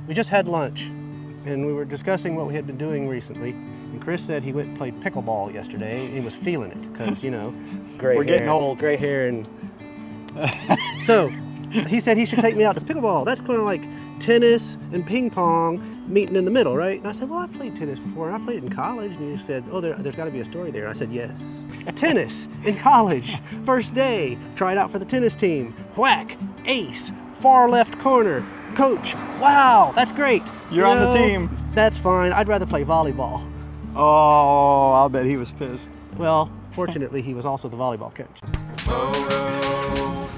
We just had lunch, and we were discussing what we had been doing recently. And Chris said he went and played pickleball yesterday, and he was feeling it because, you know, We're getting old. Gray hair, and so he said he should take me out to pickleball. That's kind of like tennis and ping pong meeting in the middle, right? And I said, well, I played tennis before. I played it in college. And you said, oh, there's got to be a story there. I said, yes. Tennis in college, first day, tried out for the tennis team. Whack, ace, far left corner. Coach, wow, that's great. You're on the team. That's fine. I'd rather play volleyball. Oh, I'll bet he was pissed. Well, fortunately, he was also the volleyball coach.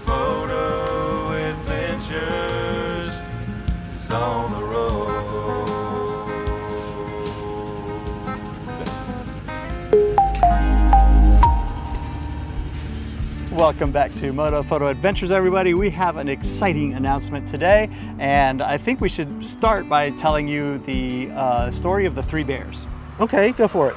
Photo adventures is on the road. Welcome back to Moto Photo Adventures, everybody. We have an exciting announcement today, and I think we should start by telling you the story of the three bears. Okay, go for it.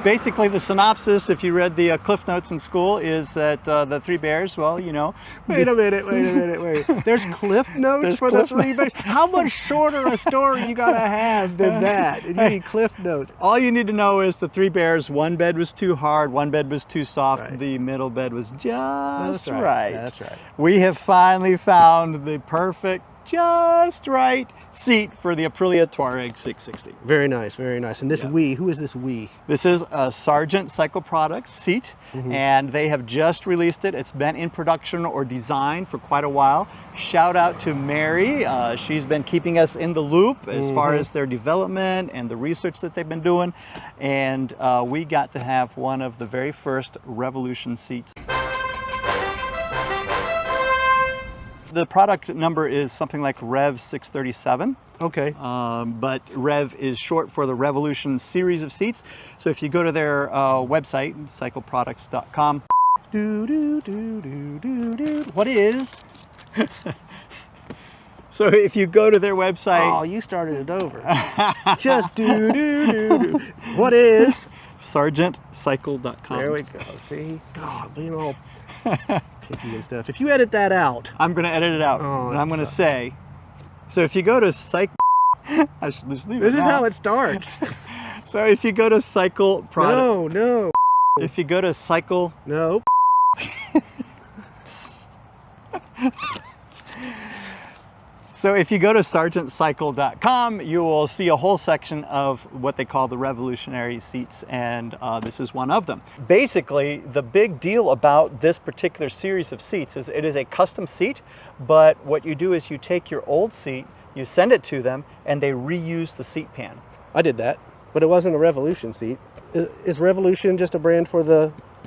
Basically, the synopsis, if you read the Cliff Notes in school, is that the three bears, well, you know. Wait a minute. There's Cliff Notes There's for Cliff the three bears? How much shorter a story you gotta have than that? And you need Cliff Notes. All you need to know is the three bears, one bed was too hard, one bed was too soft, Right. The middle bed was just That's right. right. That's right. We have finally found the perfect, just right seat for the Aprilia Tuareg 660. Very nice, very nice. And this we, who is this we? This is a Sargent Cycle Products seat, and they have just released it. It's been in production or design for quite a while. Shout out to Mary. She's been keeping us in the loop as far as their development and the research that they've been doing. And we got to have one of the very first Revolution seats. The product number is something like Rev 637. Okay. But Rev is short for the Revolution series of seats. So if you go to their website, cycleproducts.com. What is? So if you go to their website. Oh, you started it over. Just What is? SargentCycle.com. There we go. See? God, being all picky and stuff. If you edit that out. I'm going to edit it out. Oh, and I'm going to say, so if you go to I should just leave This it is now. how it starts. So if you go to Cycle Products. No. If you go to Cycle. No. So if you go to sargentcycle.com, you will see a whole section of what they call the revolutionary seats, and this is one of them. Basically, the big deal about this particular series of seats is it is a custom seat, but what you do is you take your old seat, you send it to them, and they reuse the seat pan. I did that, but it wasn't a Revolution seat. Is Revolution just a brand for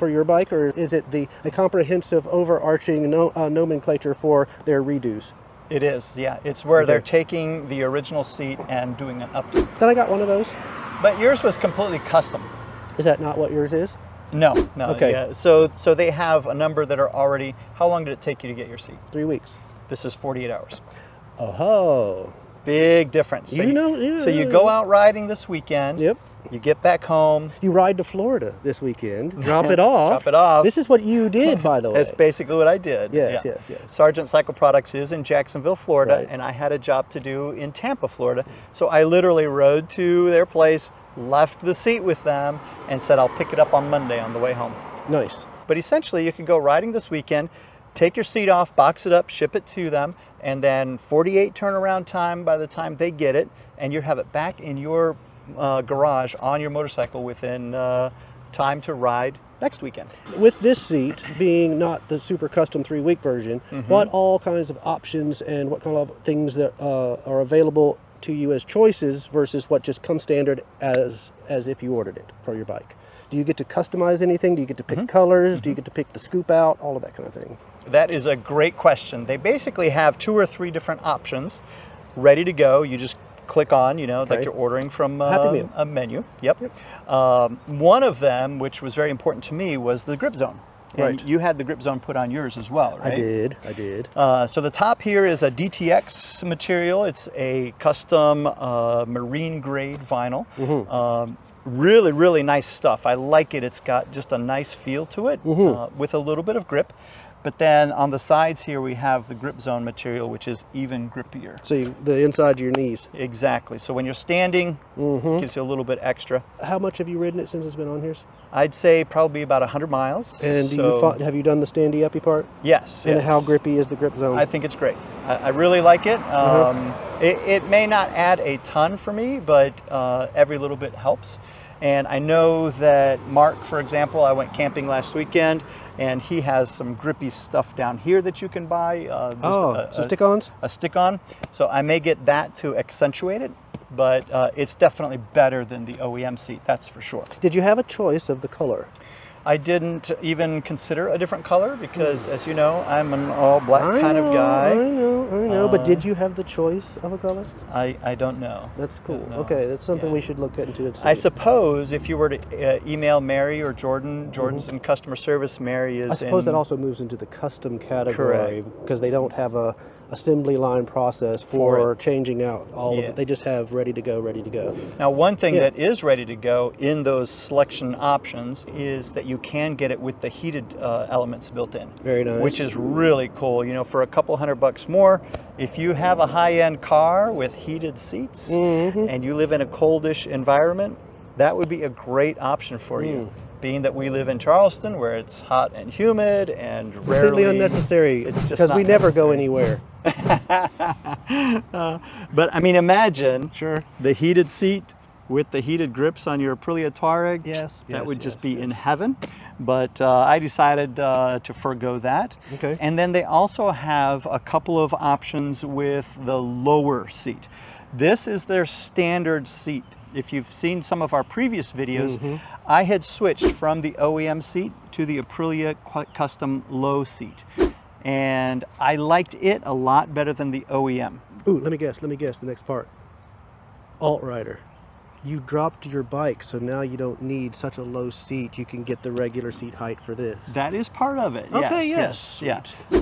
your bike, or is it a comprehensive overarching nomenclature for their redos? It is, yeah. It's where Okay. they're taking the original seat and doing an update. Then I got one of those. But yours was completely custom. Is that not what yours is? No. Okay. Yeah. So they have a number that are already. How long did it take you to get your seat? 3 weeks. This is 48 hours. Oh. Big difference. So so you go out riding this weekend. Yep. You get back home. You ride to Florida this weekend, drop it off. Drop it off. This is what you did, by the way. That's basically what I did. Yes. Sargent Cycle Products is in Jacksonville, Florida, Right. and I had a job to do in Tampa, Florida. So I literally rode to their place, left the seat with them, and said I'll pick it up on Monday on the way home. Nice. But essentially, you could go riding this weekend, take your seat off, box it up, ship it to them, and then 48 turnaround time by the time they get it, and you have it back in your garage on your motorcycle within time to ride next weekend. With this seat being not the super custom 3-week version, what all kinds of options and what kind of things that are available to you as choices versus what just comes standard as if you ordered it for your bike? Do you get to customize anything? Do you get to pick colors? Do you get to pick the scoop out? All of that kind of thing. That is a great question. They basically have 2 or 3 different options ready to go. You just click on, like you're ordering from a menu. Yep. One of them, which was very important to me, was the grip zone. And you had the grip zone put on yours as well, right? I did. So the top here is a DTX material. It's a custom marine grade vinyl. Really, really nice stuff. I like it. It's got just a nice feel to it with a little bit of grip. But then on the sides here, we have the grip zone material, which is even grippier. So the inside of your knees. Exactly. So when you're standing, it gives you a little bit extra. How much have you ridden it since it's been on here? I'd say probably about 100 miles. And have you done the standy-uppy part? Yes. And yes. how grippy is the grip zone? I think it's great. I really like it. It may not add a ton for me, but every little bit helps. And I know that Mark, for example, I went camping last weekend, and he has some grippy stuff down here that you can buy. Some stick-ons? A stick-on. So I may get that to accentuate it, but it's definitely better than the OEM seat, that's for sure. Did you have a choice of the color? I didn't even consider a different color because, as you know, I'm an all-black kind of guy. I know. But did you have the choice of a color? I don't know. That's cool. No. Okay, that's something we should look into. I suppose if you were to email Mary or Jordan, Jordan's in customer service, Mary is I suppose that also moves into the custom category because they don't have a assembly line process for changing out all of it. They just have ready to go. Now, one thing that is ready to go in those selection options is that you can get it with the heated elements built in. Very nice. Which is really cool. You know, for a couple $100 more, if you have a high-end car with heated seats and you live in a coldish environment, that would be a great option for you. Being that we live in Charleston, where it's hot and humid and rarely... Completely unnecessary, because we never go anywhere. But I mean, imagine the heated seat with the heated grips on your Aprilia Tuareg. That would just be in heaven. But I decided to forgo that. Okay. And then they also have a couple of options with the lower seat. This is their standard seat. If you've seen some of our previous videos, I had switched from the OEM seat to the Aprilia Custom Low seat. And I liked it a lot better than the OEM. Ooh, let me guess the next part. Alt-rider. You dropped your bike, so now you don't need such a low seat. You can get the regular seat height for this. That is part of it. Okay, yes.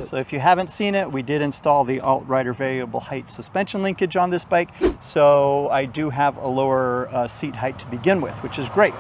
So if you haven't seen it, we did install the Alt-rider variable height suspension linkage on this bike. So I do have a lower seat height to begin with, which is great.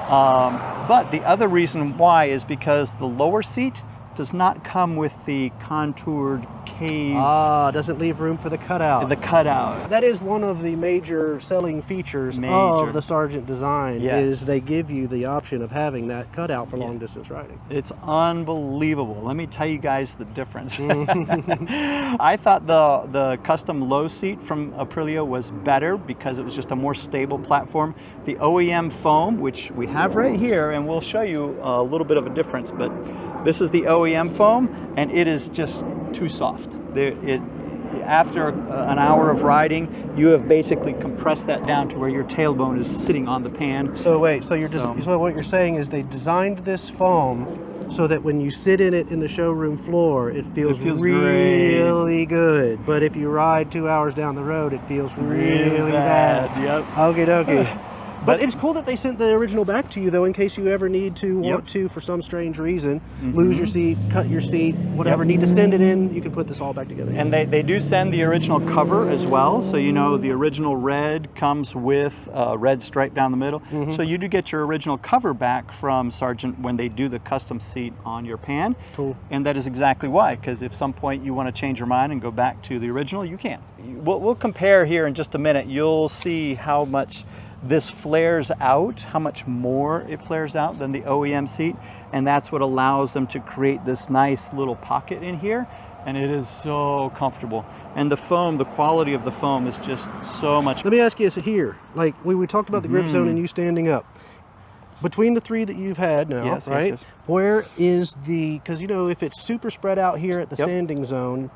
But the other reason why is because the lower seat does not come with the contoured cave. Doesn't leave room for the cutout. The cutout. That is one of the major selling features of the Sargent design, is they give you the option of having that cutout for long distance riding. It's unbelievable. Let me tell you guys the difference. I thought the custom low seat from Aprilia was better because it was just a more stable platform. The OEM foam, which we have right here, and we'll show you a little bit of a difference, but this is the OEM foam, and it is just too soft. After an hour of riding, you have basically compressed that down to where your tailbone is sitting on the pan. So wait, so what you're saying is they designed this foam so that when you sit in it in the showroom floor, it feels really good. But if you ride 2 hours down the road, it feels really bad. Yep. Okie dokie. But it's cool that they sent the original back to you, though, in case you ever need to, want to, for some strange reason, lose your seat, cut your seat, whatever, need to send it in, you can put this all back together. And they do send the original cover as well. So, you know, the original red comes with a red stripe down the middle. So you do get your original cover back from Sargent when they do the custom seat on your pan. Cool. And that is exactly why, because if some point you want to change your mind and go back to the original, you can. We'll compare here in just a minute. You'll see how much this flares out, how much more it flares out than the OEM seat, and that's what allows them to create this nice little pocket in here, and it is so comfortable. And the foam, the quality of the foam is just so much. Let me ask you this here, like we talked about the grip zone and you standing up. Between the three that you've had now, right? Yes. Where is because you know, if it's super spread out here at the standing zone,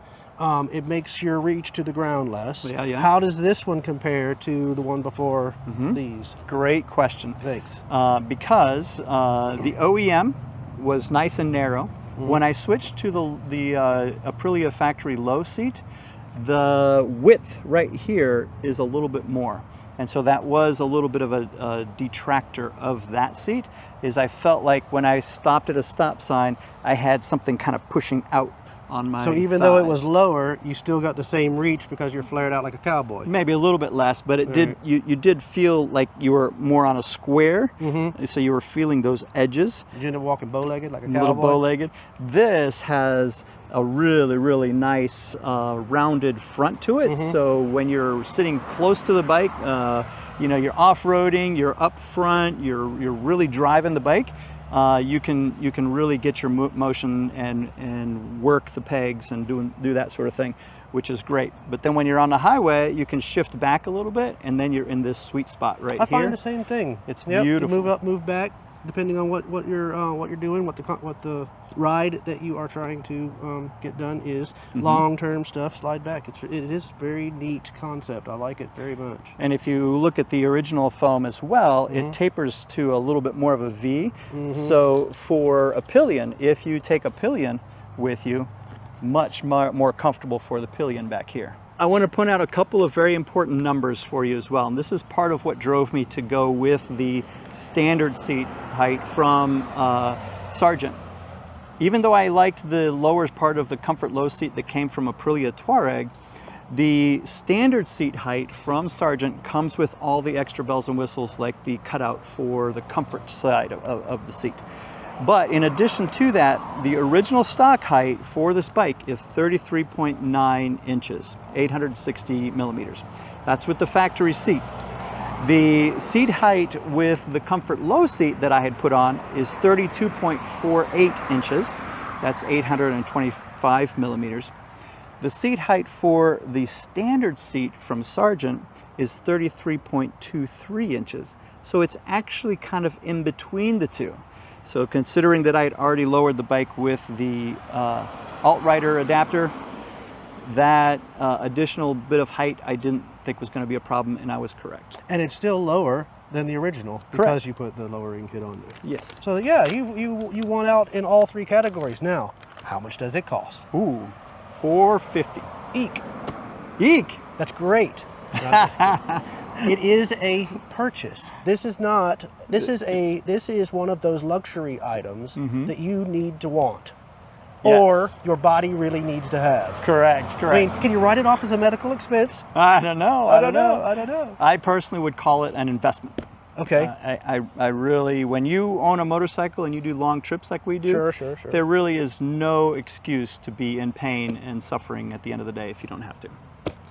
it makes your reach to the ground less. How does this one compare to the one before these? Great question. Thanks. Because the OEM was nice and narrow. When I switched to the Aprilia factory low seat, the width right here is a little bit more. And so that was a little bit of a detractor of that seat, is I felt like when I stopped at a stop sign, I had something kind of pushing out on my So even though it thighs. was lower, you still got the same reach because you're flared out like a cowboy. Maybe a little bit less, but it did. Right. You did feel like you were more on a square, so you were feeling those edges, Did you end up walking bow-legged like a a little cowboy? bow-legged. This has a really nice rounded front to it. So when you're sitting close to the bike, you know, you're off-roading, you're up front, you're really driving the bike. You can really get your motion and work the pegs and do that sort of thing, which is great. But then when you're on the highway, you can shift back a little bit, and then you're in this sweet spot right I here. find the same thing. It's Yep, beautiful. You move up, move back, depending on what you're doing, what the ride that you are trying to get done is. Long-term stuff, slide back. It is a very neat concept. I like it very much. And if you look at the original foam as well, it tapers to a little bit more of a V. So for a pillion, if you take a pillion with you, much more comfortable for the pillion back here. I want to point out a couple of very important numbers for you as well. And this is part of what drove me to go with the standard seat height from Sargent. Even though I liked the lower part of the comfort low seat that came from Aprilia Tuareg, the standard seat height from Sargent comes with all the extra bells and whistles, like the cutout for the comfort side of the seat. But in addition to that, the original stock height for this bike is 33.9 inches, 860 millimeters. That's with the factory seat. The seat height with the comfort low seat that I had put on is 32.48 inches. That's 825 millimeters. The seat height for the standard seat from Sargent is 33.23 inches. So it's actually kind of in between the two. So considering that I had already lowered the bike with the alt-rider adapter, that additional bit of height I didn't think was going to be a problem, and I was correct. And it's still lower than the original because you put the lowering kit on there. Yeah. So yeah, you won out in all three categories. Now, how much does it cost? Ooh, $450. Eek. Eek! That's great. No, I'm just kidding. It is a purchase. This is one of those luxury items that you need to want. Yes. Or your body really needs to have. Correct. I mean, can you write it off as a medical expense? I don't know. I don't know. I don't know. I personally would call it an investment. Okay. I really, when you own a motorcycle and you do long trips like we do, Sure. there really is no excuse to be in pain and suffering at the end of the day if you don't have to.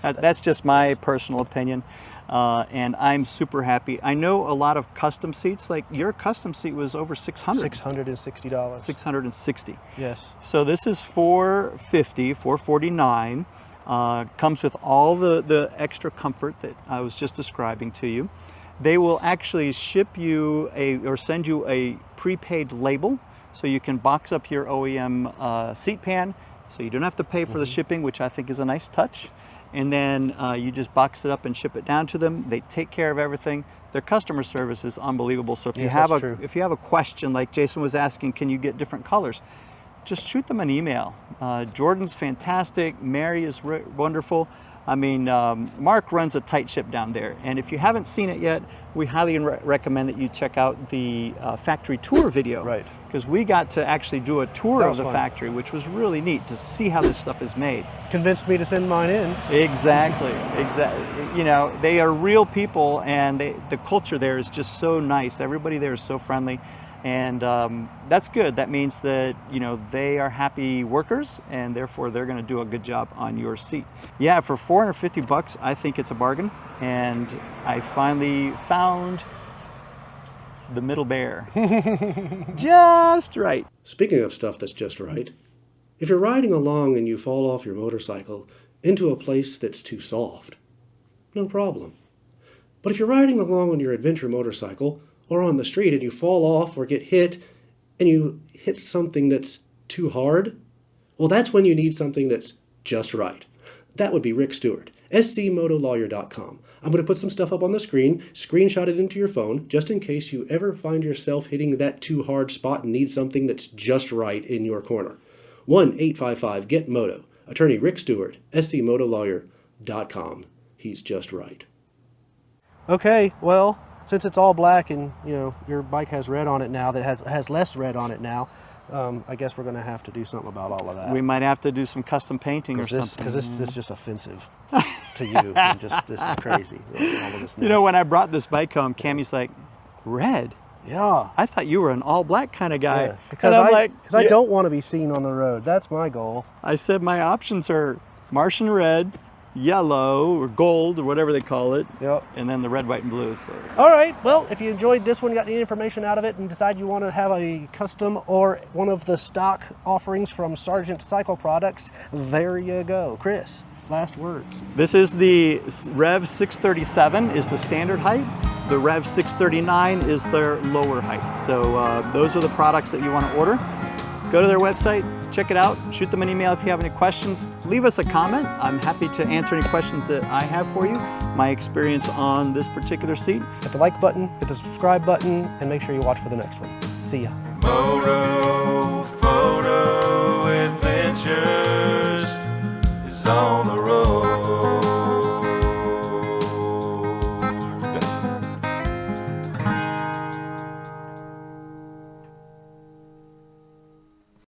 That's just my personal opinion, and I'm super happy. I know a lot of custom seats, like your custom seat was over $600. $660. $660. Yes. So this is $450, $449. Comes with all the extra comfort that I was just describing to you. They will actually ship you or send you a prepaid label, so you can box up your OEM seat pan, so you don't have to pay for the shipping, which I think is a nice touch. And then you just box it up and ship it down to them. They take care of everything. Their customer service is unbelievable. So if you have if you have a question, like Jason was asking, can you get different colors? Just shoot them an email. Jordan's fantastic. Mary is wonderful. I mean, Mark runs a tight ship down there. And if you haven't seen it yet, we highly recommend that you check out the factory tour video. Right. Because we got to actually do a tour of the fun. factory, which was really neat to see how this stuff is made. Convinced me to send mine in. Exactly. You know, they are real people, and the culture there is just so nice. Everybody there is so friendly. And that's good. That means that, you know, they are happy workers, and therefore they're going to do a good job on your seat. Yeah, for $450, I think it's a bargain. And I finally found the middle bear. Just right. Speaking of stuff that's just right, if you're riding along and you fall off your motorcycle into a place that's too soft, no problem. But if you're riding along on your adventure motorcycle or on the street and you fall off or get hit and you hit something that's too hard, well, that's when you need something that's just right. That would be Rick Stewart, scmotolawyer.com. I'm going to put some stuff up on the screen, screenshot it into your phone, just in case you ever find yourself hitting that too hard spot and need something that's just right in your corner. 1-855-GET-MOTO. Attorney Rick Stewart, scmotolawyer.com. He's just right. Okay, well, since it's all black and, you know, your bike has red on it now, that has less red on it now, I guess we're going to have to do something about all of that. We might have to do some custom painting or something. Because this is just offensive to you. And just, this is crazy. All of this You know, when I brought this bike home, Cammie's like, red? Yeah. I thought you were an all black kind of guy. Yeah, because and I'm like, I don't want to be seen on the road. That's my goal. I said my options are Martian red, yellow, or gold, or whatever they call it. Yep. And then the red, white, and blue. So. All right. Well, if you enjoyed this one, got any information out of it, and decide you want to have a custom or one of the stock offerings from Sargent Cycle Products, there you go. Chris, last words. This is the Rev 637 is the standard height. The Rev 639 is their lower height. So those are the products that you want to order. Go to their website, check it out, shoot them an email if you have any questions. Leave us a comment. I'm happy to answer any questions that I have for you, my experience on this particular seat. Hit the like button, hit the subscribe button, and make sure you watch for the next one. See ya. Moto